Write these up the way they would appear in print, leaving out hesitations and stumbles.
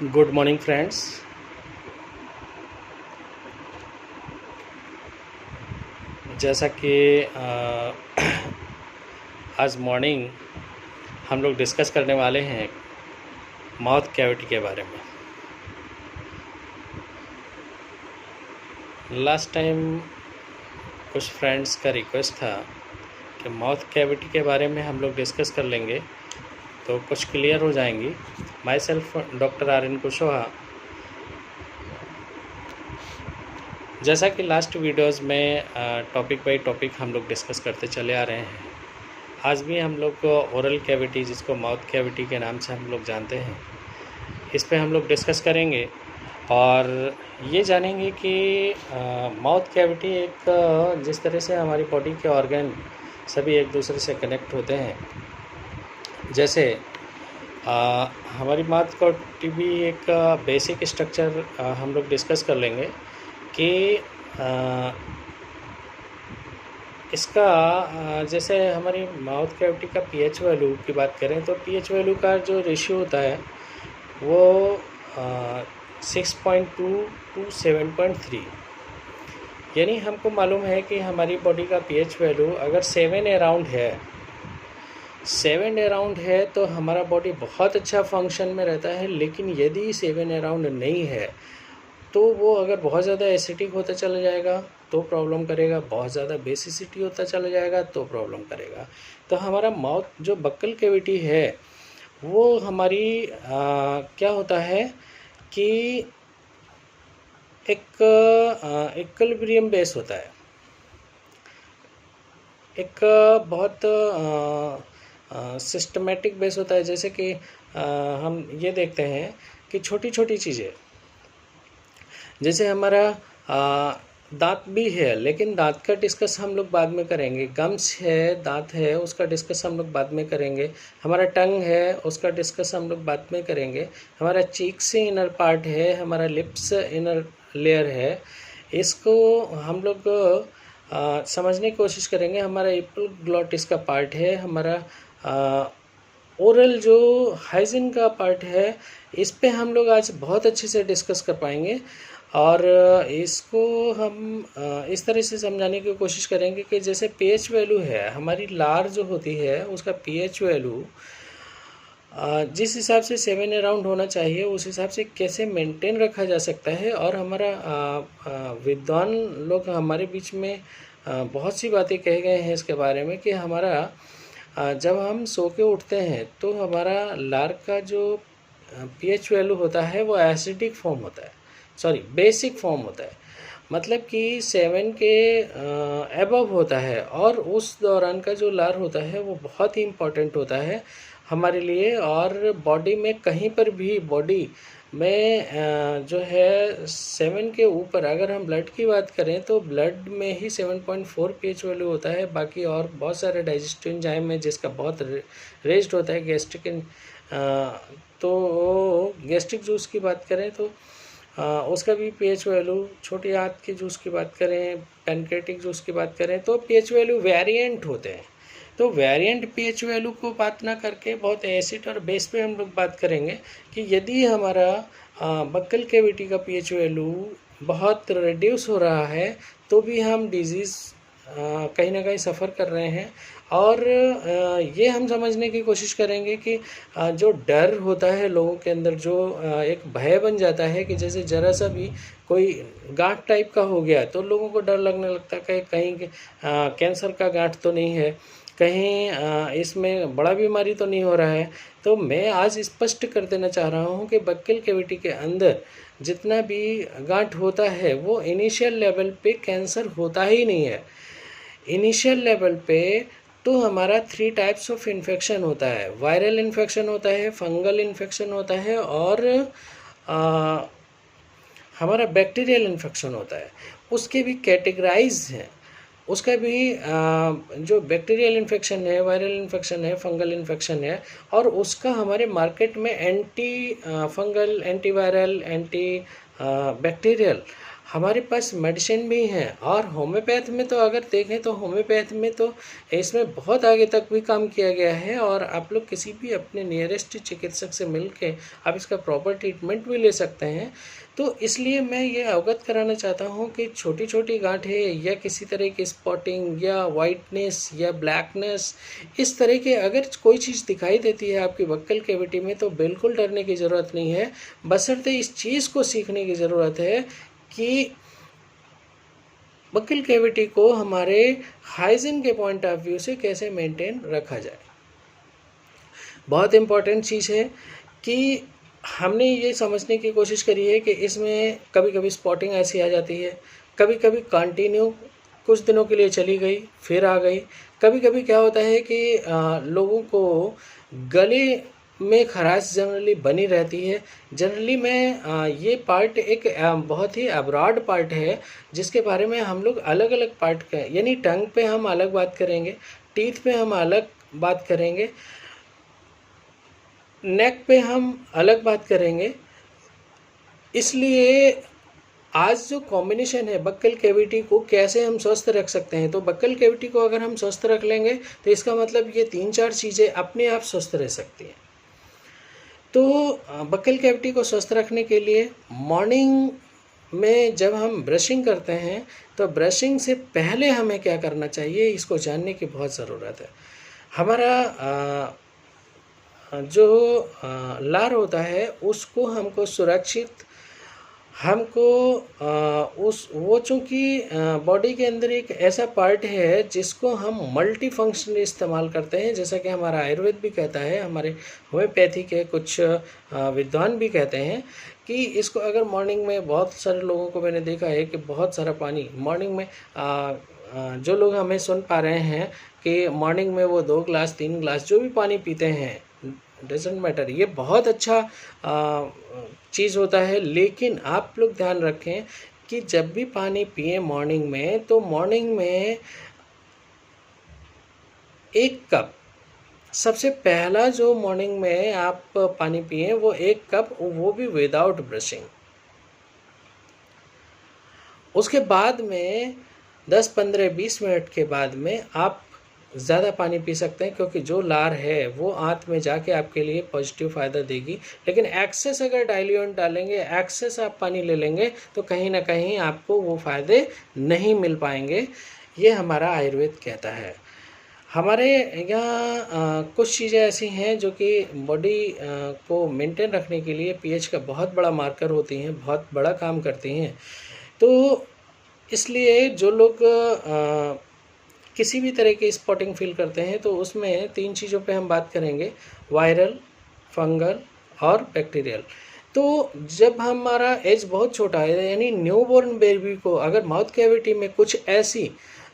Good morning friends. जैसा कि आज मॉर्निंग हम लोग डिस्कस करने वाले हैं माउथ कैविटी के बारे में। लास्ट टाइम कुछ फ्रेंड्स का रिक्वेस्ट था कि माउथ कैविटी के बारे में हम लोग डिस्कस कर लेंगे तो कुछ क्लियर हो जाएंगी। Myself doctor R N Kushwaha. जैसा कि लास्ट वीडियोज़ में टॉपिक बाई टॉपिक हम लोग डिस्कस करते चले आ रहे हैं, आज भी हम लोग को ओरल कैविटी, जिसको माउथ कैविटी के नाम से हम लोग जानते हैं, इस पे हम लोग डिस्कस करेंगे और ये जानेंगे कि माउथ कैविटी एक जिस तरह से हमारी बॉडी के ऑर्गन सभी एक दूसरे से कनेक्ट होते हैं, जैसे हमारी माउथ कैविटी भी एक बेसिक स्ट्रक्चर हम लोग डिस्कस कर लेंगे कि इसका जैसे हमारी माउथ कैविटी का पीएच वैल्यू की बात करें तो पीएच वैल्यू का जो रेशियो होता है वो 6.2 to 7.3। यानी हमको मालूम है कि हमारी बॉडी का पीएच वैल्यू अगर 7 अराउंड है तो हमारा बॉडी बहुत अच्छा फंक्शन में रहता है। लेकिन यदि 7 अराउंड नहीं है तो वो अगर बहुत ज़्यादा एसिडिक होता चला जाएगा तो प्रॉब्लम करेगा, बहुत ज़्यादा बेसिसिटी होता चला जाएगा तो प्रॉब्लम करेगा। तो हमारा माउथ जो बक्कल कैविटी है वो हमारी क्या होता है कि एक इक्विलिब्रियम बेस होता है, एक बहुत सिस्टमेटिक बेस होता है। जैसे कि हम ये देखते हैं कि छोटी छोटी चीज़ें, जैसे हमारा दांत भी है, लेकिन दांत का डिस्कस हम लोग बाद में करेंगे। गम्स है, दांत है, उसका डिस्कस हम लोग बाद में करेंगे। हमारा टंग है, उसका डिस्कस हम लोग बाद में करेंगे। हमारा चीक से इनर पार्ट है, हमारा लिप्स इनर लेयर है, इसको हम लोग समझने की कोशिश करेंगे। हमारा एपिग्लॉटिस का पार्ट है, हमारा ओरल जो हाइजीन का पार्ट है, इस पे हम लोग आज बहुत अच्छे से डिस्कस कर पाएंगे और इसको हम इस तरह से समझाने की कोशिश करेंगे कि जैसे पीएच वैल्यू है, हमारी लार जो होती है उसका पीएच वैल्यू जिस हिसाब से 7 अराउंड होना चाहिए उस हिसाब से कैसे मेंटेन रखा जा सकता है। और हमारा विद्वान लोग हमारे बीच में बहुत सी बातें कहे गए हैं इसके बारे में कि हमारा जब हम सो के उठते हैं तो हमारा लार का जो पीएच वैल्यू होता है वो एसिडिक फॉर्म होता है, सॉरी बेसिक फॉर्म होता है, मतलब कि 7 के एबव होता है। और उस दौरान का जो लार होता है वो बहुत ही इम्पोर्टेंट होता है हमारे लिए। और बॉडी में कहीं पर भी बॉडी में जो है 7 के ऊपर, अगर हम ब्लड की बात करें तो ब्लड में ही 7.4 पीएच वैल्यू होता है। बाकी और बहुत सारे डाइजेस्टिव एंजाइम है जिसका बहुत रेज्ड होता है। गैस्ट्रिक तो गैस्ट्रिक जूस की बात करें तो उसका भी पीएच वैल्यू, छोटी आंत के जूस की बात करें, पैनक्रेटिक जूस की बात करें तो पीएच वैल्यू वेरिएंट होते हैं। तो वेरिएंट पीएच वैल्यू को बात ना करके बहुत एसिड और बेस पे हम लोग बात करेंगे कि यदि हमारा बक्कल कैविटी का पीएच वैल्यू बहुत रिड्यूस हो रहा है तो भी हम डिजीज़ कहीं ना कहीं सफ़र कर रहे हैं। और ये हम समझने की कोशिश करेंगे कि जो डर होता है लोगों के अंदर, जो एक भय बन जाता है कि जैसे ज़रा सा भी कोई गांठ टाइप का हो गया तो लोगों को डर लगने लगता है कि कहीं कैंसर का गांठ तो नहीं है, कहीं इसमें बड़ा बीमारी तो नहीं हो रहा है। तो मैं आज स्पष्ट कर देना चाह रहा हूँ कि बक्कल कैविटी के अंदर जितना भी गांठ होता है वो इनिशियल लेवल पे कैंसर होता ही नहीं है। इनिशियल लेवल पे तो हमारा 3 टाइप्स ऑफ इन्फेक्शन होता है। वायरल इन्फेक्शन होता है, फंगल इन्फेक्शन होता है और हमारा बैक्टीरियल इन्फेक्शन होता है। उसके भी कैटेगराइज हैं। उसका भी जो बैक्टीरियल इन्फेक्शन है, वायरल इन्फेक्शन है, फंगल इन्फेक्शन है, और उसका हमारे मार्केट में anti fungal, anti viral, anti bacterial हमारे पास मेडिसिन भी हैं। और होम्योपैथ में तो अगर देखें तो होम्योपैथ में तो इसमें बहुत आगे तक भी काम किया गया है, और आप लोग किसी भी अपने नियरेस्ट चिकित्सक से मिल के आप इसका प्रॉपर ट्रीटमेंट भी ले सकते हैं। तो इसलिए मैं ये अवगत कराना चाहता हूँ कि छोटी छोटी गांठें या किसी तरह की स्पॉटिंग या वाइटनेस या ब्लैकनेस, इस तरह के अगर कोई चीज़ दिखाई देती है आपकी बक्कल कैविटी में, तो बिल्कुल डरने की ज़रूरत नहीं है। बशर्ते इस चीज़ को सीखने की ज़रूरत है कि बक्कल कैविटी को हमारे हाइजीन के पॉइंट ऑफ व्यू से कैसे मेंटेन रखा जाए। बहुत इम्पॉर्टेंट चीज़ है कि हमने ये समझने की कोशिश करी है कि इसमें कभी कभी स्पॉटिंग ऐसी आ जाती है, कभी कभी कंटिन्यू कुछ दिनों के लिए चली गई फिर आ गई। कभी कभी क्या होता है कि लोगों को गले में खराश जनरली बनी रहती है। जनरली में ये पार्ट एक बहुत ही अब्रॉड पार्ट है, जिसके बारे में हम लोग अलग अलग पार्ट का, यानी टंग पे हम अलग बात करेंगे, टीथ पे हम अलग बात करेंगे, नेक पे हम अलग बात करेंगे। इसलिए आज जो कॉम्बिनेशन है बक्कल कैविटी को कैसे हम स्वस्थ रख सकते हैं, तो बक्कल कैविटी को अगर हम स्वस्थ रख लेंगे तो इसका मतलब ये 3-4 चीज़ें अपने आप स्वस्थ रह सकती हैं। तो बक्कल कैविटी को स्वस्थ रखने के लिए मॉर्निंग में जब हम ब्रशिंग करते हैं तो ब्रशिंग से पहले हमें क्या करना चाहिए, इसको जानने की बहुत ज़रूरत है। हमारा जो लार होता है उसको हमको सुरक्षित, हमको उस वो चूँकि बॉडी के अंदर एक ऐसा पार्ट है जिसको हम मल्टी फंक्शन इस्तेमाल करते हैं, जैसा कि हमारा आयुर्वेद भी कहता है, हमारे होम्योपैथी के कुछ विद्वान भी कहते हैं कि इसको अगर मॉर्निंग में, बहुत सारे लोगों को मैंने देखा है कि बहुत सारा पानी मॉर्निंग में जो लोग हमें सुन पा रहे हैं कि मॉर्निंग में वो 2 ग्लास 3 ग्लास जो भी पानी पीते हैं, डजेंट मैटर, ये बहुत अच्छा चीज़ होता है। लेकिन आप लोग ध्यान रखें कि जब भी पानी पिए मॉर्निंग में, तो मॉर्निंग में 1 कप, सबसे पहला जो मॉर्निंग में आप पानी पिए वो 1 कप, वो भी विदाउट ब्रशिंग। उसके बाद में 10, 15, 20 मिनट के बाद में आप ज़्यादा पानी पी सकते हैं, क्योंकि जो लार है वो आंत में जाके आपके लिए पॉजिटिव फ़ायदा देगी। लेकिन एक्सेस अगर डाइल्यूएंट डालेंगे, एक्सेस आप पानी ले लेंगे, तो कहीं ना कहीं आपको वो फ़ायदे नहीं मिल पाएंगे। ये हमारा आयुर्वेद कहता है। हमारे यहाँ कुछ चीज़ें ऐसी हैं जो कि बॉडी को मेंटेन रखने के लिए पीएच का बहुत बड़ा मार्कर होती हैं, बहुत बड़ा काम करती हैं। तो इसलिए जो लोग किसी भी तरह की स्पॉटिंग फील करते हैं तो उसमें 3 चीज़ों पे हम बात करेंगे, वायरल, फंगल और बैक्टीरियल। तो जब हमारा एज बहुत छोटा है, यानी न्यूबॉर्न बेबी को अगर माउथ कैविटी में कुछ ऐसी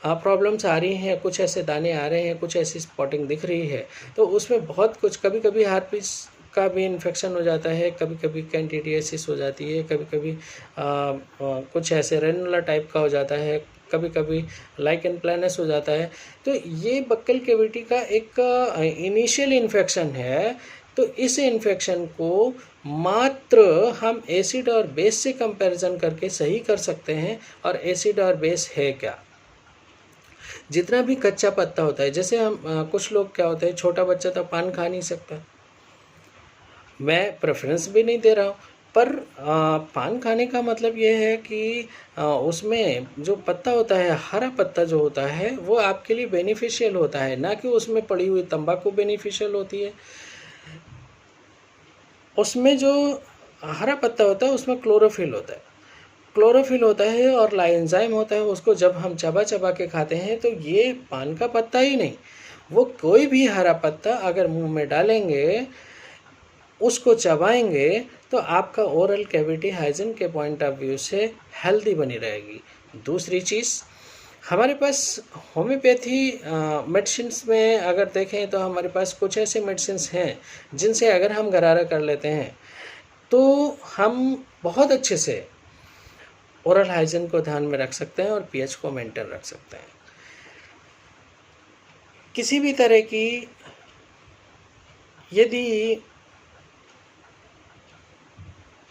प्रॉब्लम्स आ रही हैं, कुछ ऐसे दाने आ रहे हैं, कुछ ऐसी स्पॉटिंग दिख रही है, तो उसमें बहुत कुछ, कभी कभी हार्पिस का भी इन्फेक्शन हो जाता है, कभी कभी कैंडिडियासिस हो जाती है, कभी कभी कुछ ऐसे रेनुला टाइप का हो जाता है, कभी कभी लाइकन प्लानस हो जाता है। तो ये बक्कल कैविटी का एक इनिशियल इन्फेक्शन है। तो इस इन्फेक्शन को मात्र हम एसिड और बेस से कंपैरिजन करके सही कर सकते हैं। और एसिड और बेस है क्या, जितना भी कच्चा पत्ता होता है, जैसे हम कुछ लोग क्या होता है, छोटा बच्चा तो पान खा नहीं सकता, मैं प्रेफरेंस भी नहीं दे रहा हूँ, पर पान खाने का मतलब ये है कि उसमें जो पत्ता होता है, हरा पत्ता जो होता है, वो आपके लिए बेनिफिशियल होता है, ना कि उसमें पड़ी हुई तंबाकू बेनिफिशियल होती है। उसमें जो हरा पत्ता होता है उसमें क्लोरोफिल होता है, क्लोरोफिल होता है और लाइंजाइम होता है। उसको जब हम चबा चबा के खाते हैं, तो ये पान का पत्ता ही नहीं, वो कोई भी हरा पत्ता अगर मुंह में डालेंगे, उसको चबाएंगे, तो आपका ओरल कैविटी हाइजीन के पॉइंट ऑफ व्यू से हेल्दी बनी रहेगी। दूसरी चीज़, हमारे पास होम्योपैथी मेडिसिन्स में अगर देखें तो हमारे पास कुछ ऐसे मेडिसिन्स हैं जिनसे अगर हम गरारा कर लेते हैं तो हम बहुत अच्छे से ओरल हाइजीन को ध्यान में रख सकते हैं और पीएच को मेंटेन रख सकते हैं। किसी भी तरह की यदि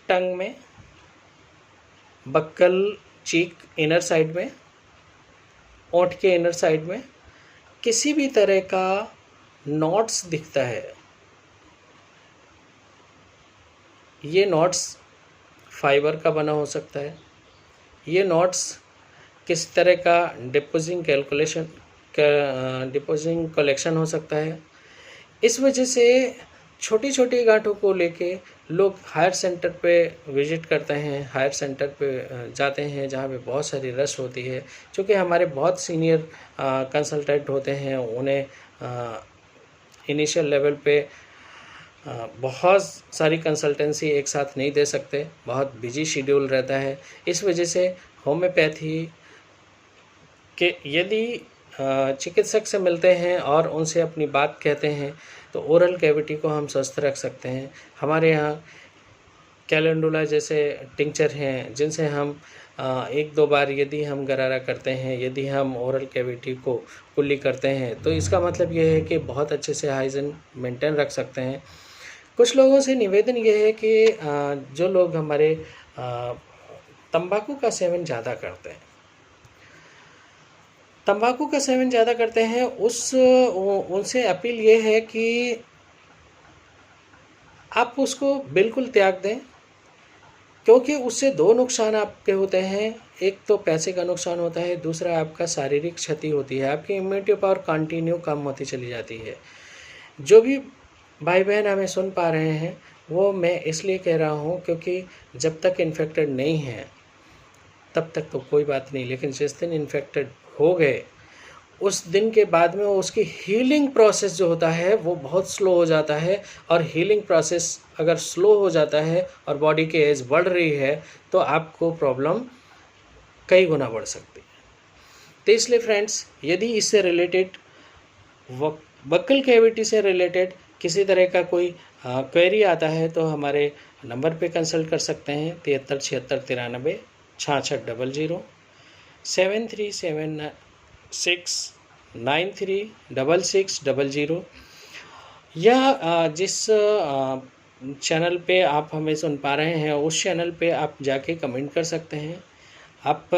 टंग में, बक्कल चीक इनर साइड में, ओंठ के इनर साइड में किसी भी तरह का नॉट्स दिखता है, ये नॉट्स फाइबर का बना हो सकता है, ये नॉट्स किस तरह का डिपोजिंग कलेक्शन हो सकता है। इस वजह से छोटी छोटी गांठों को लेके लोग हायर सेंटर पे विजिट करते हैं, हायर सेंटर पे जाते हैं जहाँ पे बहुत सारी रश होती है। क्योंकि हमारे बहुत सीनियर कंसल्टेंट होते हैं, उन्हें इनिशियल लेवल पे बहुत सारी कंसल्टेंसी एक साथ नहीं दे सकते, बहुत बिजी शेड्यूल रहता है। इस वजह से होम्योपैथी के यदि चिकित्सक से मिलते हैं और उनसे अपनी बात कहते हैं तो ओरल कैविटी को हम स्वस्थ रख सकते हैं। हमारे यहाँ कैलेंडुला जैसे टिंचर हैं जिनसे हम एक दो बार यदि हम गरारा करते हैं, यदि हम ओरल कैविटी को कुल्ली करते हैं तो इसका मतलब ये है कि बहुत अच्छे से हाइजीन मेंटेन रख सकते हैं। कुछ लोगों से निवेदन ये है कि जो लोग हमारे तंबाकू का सेवन ज़्यादा करते हैं, तंबाकू का सेवन ज़्यादा करते हैं, उनसे अपील ये है कि आप उसको बिल्कुल त्याग दें, क्योंकि उससे दो नुकसान आपके होते हैं। एक तो पैसे का नुकसान होता है, दूसरा आपका शारीरिक क्षति होती है, आपकी इम्यूनिटी पावर कंटिन्यू कम होती चली जाती है। जो भी भाई बहन हमें सुन पा रहे हैं वो मैं इसलिए कह रहा हूँ क्योंकि जब तक इन्फेक्टेड नहीं है तब तक तो कोई बात नहीं, लेकिन जिस दिन इन्फेक्टेड हो गए उस दिन के बाद में उसकी हीलिंग प्रोसेस जो होता है वो बहुत स्लो हो जाता है। और हीलिंग प्रोसेस अगर स्लो हो जाता है और बॉडी की एज बढ़ रही है तो आपको प्रॉब्लम कई गुना बढ़ सकती है। तो इसलिए फ्रेंड्स, यदि इससे रिलेटेड बक्कल कैविटी से रिलेटेड किसी तरह का कोई क्वेरी आता है तो हमारे नंबर पे कंसल्ट कर सकते हैं 73 76 93 66 00 7376936600 या जिस चैनल पे आप हमें सुन पा रहे हैं उस चैनल पे आप जाके कमेंट कर सकते हैं। आप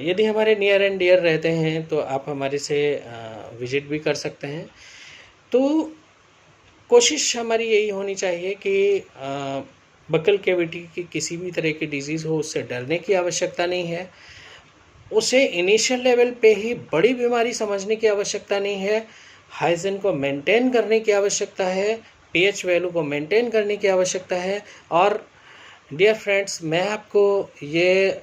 यदि हमारे नियर एंड डियर रहते हैं तो आप हमारे से विजिट भी कर सकते हैं। तो कोशिश हमारी यही होनी चाहिए कि बक्कल कैविटी की किसी भी तरह की डिजीज़ हो उससे डरने की आवश्यकता नहीं है, उसे इनिशियल लेवल पे ही बड़ी बीमारी समझने की आवश्यकता नहीं है। हाइजीन को मेंटेन करने की आवश्यकता है, पीएच वैल्यू को मेंटेन करने की आवश्यकता है। और डियर फ्रेंड्स, मैं आपको ये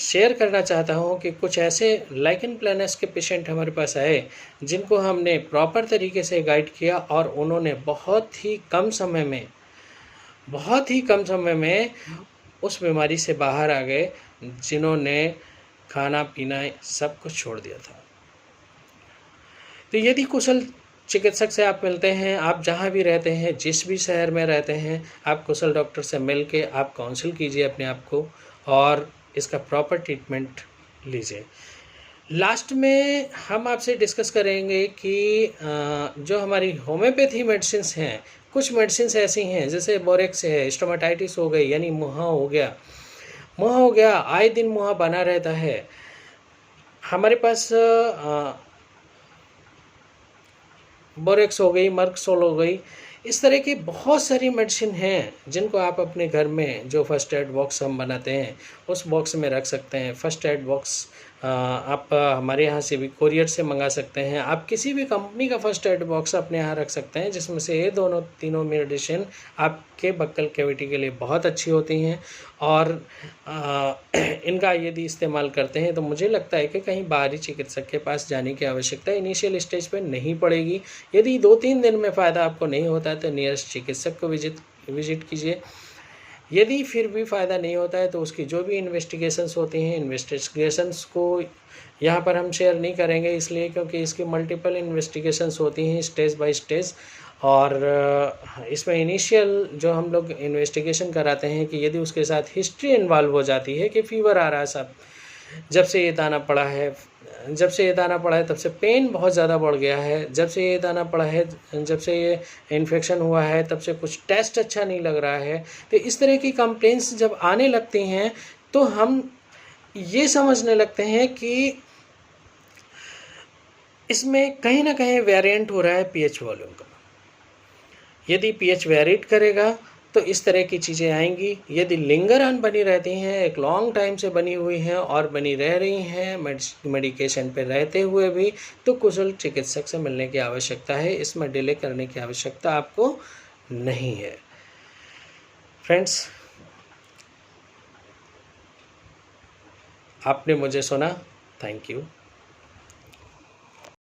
शेयर करना चाहता हूँ कि कुछ ऐसे लाइकन प्लानस के पेशेंट हमारे पास आए जिनको हमने प्रॉपर तरीके से गाइड किया और उन्होंने बहुत ही कम समय में उस बीमारी से बाहर आ गए, जिन्होंने खाना पीना सब कुछ छोड़ दिया था। तो यदि कुशल चिकित्सक से आप मिलते हैं, आप जहाँ भी रहते हैं, जिस भी शहर में रहते हैं, आप कुशल डॉक्टर से मिल के आप काउंसिल कीजिए अपने आप को और इसका प्रॉपर ट्रीटमेंट लीजिए। लास्ट में हम आपसे डिस्कस करेंगे कि जो हमारी होम्योपैथी मेडिसिन्स हैं, कुछ मेडिसिन्स ऐसी हैं जैसे बोरेक्स है, स्टोमाटाइटिस हो गई यानी मुँहा हो गया, आए दिन मुँहा बना रहता है। हमारे पास बोरेक्स हो गई, मर्कसोल हो गई, इस तरह की बहुत सारी मेडिसिन हैं जिनको आप अपने घर में जो फर्स्ट एड बॉक्स हम बनाते हैं उस बॉक्स में रख सकते हैं। फर्स्ट एड बॉक्स आप हमारे यहाँ से भी कोरियर से मंगा सकते हैं। आप किसी भी कंपनी का फर्स्ट एड बॉक्स अपने यहाँ रख सकते हैं जिसमें से ये तीनों मेडिसिन आपके बक्कल कैविटी के लिए बहुत अच्छी होती हैं। और इनका यदि इस्तेमाल करते हैं तो मुझे लगता है कि कहीं बाहरी चिकित्सक के पास जाने की आवश्यकता इनिशियल स्टेज पे नहीं पड़ेगी। यदि 2-3 दिन में फ़ायदा आपको नहीं होता है तो नियरेस्ट चिकित्सक को विजिट कीजिए। यदि फिर भी फ़ायदा नहीं होता है तो उसकी जो भी इन्वेस्टिगेशंस होती हैं, इन्वेस्टिगेशंस को यहाँ पर हम शेयर नहीं करेंगे इसलिए क्योंकि इसकी मल्टीपल इन्वेस्टिगेशंस होती हैं स्टेज बाय स्टेज। और इसमें इनिशियल जो हम लोग इन्वेस्टिगेशन कराते हैं कि यदि उसके साथ हिस्ट्री इन्वॉल्व हो जाती है कि फ़ीवर आ रहा है साहब, जब से ये दाना पड़ा है तब से पेन बहुत ज़्यादा बढ़ गया है, जब से ये दाना पड़ा है, जब से ये इन्फेक्शन हुआ है तब से कुछ टेस्ट अच्छा नहीं लग रहा है। तो इस तरह की कंप्लेंट्स जब आने लगती हैं तो हम ये समझने लगते हैं कि इसमें कहीं ना कहीं वेरिएंट हो रहा है पीएच वॉल्यूम का। यदि पीएच वेरिएट करेगा तो इस तरह की चीज़ें आएंगी। यदि लिंगर ऑन बनी रहती हैं, एक लॉन्ग टाइम से बनी हुई हैं और बनी रह रही हैं मेडिकेशन पे रहते हुए भी, तो कुशल चिकित्सक से मिलने की आवश्यकता है। इसमें डिले करने की आवश्यकता आपको नहीं है। फ्रेंड्स, आपने मुझे सुना, थैंक यू।